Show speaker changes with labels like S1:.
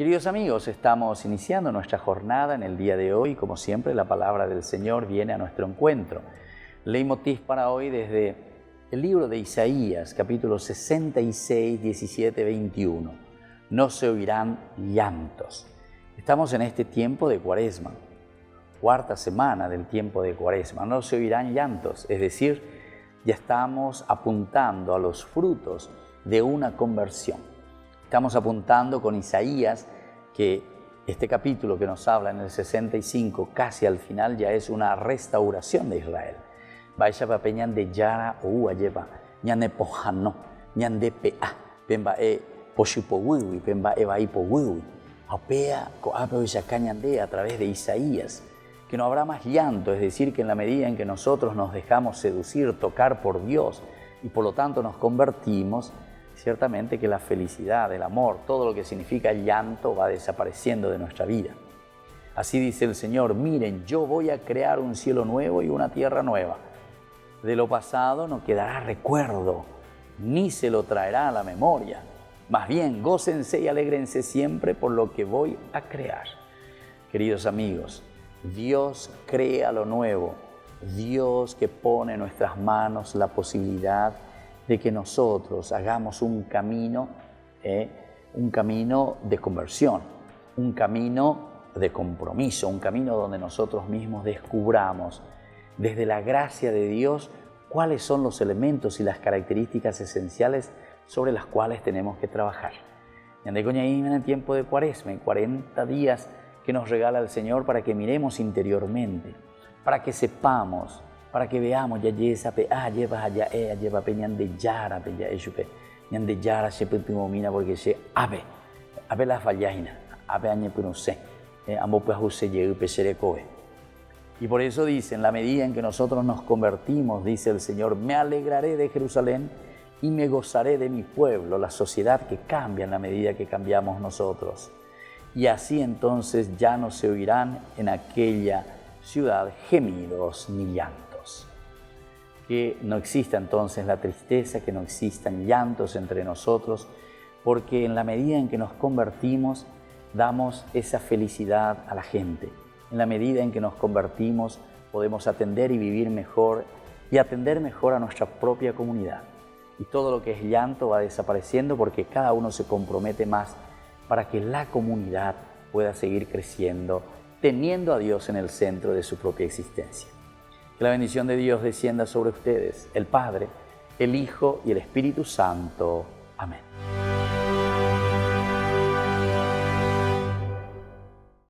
S1: Queridos amigos, estamos iniciando nuestra jornada en el día de hoy. Como siempre, la palabra del Señor viene a nuestro encuentro. Leitmotiv para hoy desde el libro de Isaías, capítulo 66, 17, 21. No se oirán llantos. Estamos en este tiempo de Cuaresma, cuarta semana del tiempo de Cuaresma. No se oirán llantos, es decir, ya estamos apuntando a los frutos de una conversión. Estamos apuntando con Isaías que este capítulo que nos habla en el 65, casi al final, ya es una restauración de Israel. Vaya papeñan de yara o ayeva, ñan de pojano, ñan de pea, pemba e poshipowiwi, pemba e vaipowiwi, apea coapeo yacañande a través de Isaías, que no habrá más llanto, es decir, que en la medida en que nosotros nos dejamos seducir, tocar por Dios y por lo tanto nos convertimos, ciertamente que la felicidad, el amor, todo lo que significa el llanto va desapareciendo de nuestra vida. Así dice el Señor: miren, yo voy a crear un cielo nuevo y una tierra nueva. De lo pasado no quedará recuerdo, ni se lo traerá a la memoria. Más bien, gócense y alégrense siempre por lo que voy a crear. Queridos amigos, Dios crea lo nuevo. Dios que pone en nuestras manos la posibilidad de que nosotros hagamos un camino de conversión, un camino de compromiso, un camino donde nosotros mismos descubramos desde la gracia de Dios cuáles son los elementos y las características esenciales sobre las cuales tenemos que trabajar. En el tiempo de Cuaresma, en 40 días que nos regala el Señor para que miremos interiormente, para que sepamos, para que veamos ya yesa pe lleva allá lleva pe ñan de yara pe ya eshupe ñan de yara se putimomina porque se ave la fallaina ave añe punuse amo pues use yeupe serecoe. Y por eso dice, en la medida en que nosotros nos convertimos, dice el Señor, me alegraré de Jerusalén y me gozaré de mi pueblo, la sociedad que cambia en la medida que cambiamos nosotros. Y así entonces ya no se oirán en aquella ciudad gemidos ni llantos. Que no exista entonces la tristeza, que no existan llantos entre nosotros, porque en la medida en que nos convertimos, damos esa felicidad a la gente. En la medida en que nos convertimos, podemos atender y vivir mejor y atender mejor a nuestra propia comunidad. Y todo lo que es llanto va desapareciendo porque cada uno se compromete más para que la comunidad pueda seguir creciendo, teniendo a Dios en el centro de su propia existencia. Que la bendición de Dios descienda sobre ustedes, el Padre, el Hijo y el Espíritu Santo. Amén.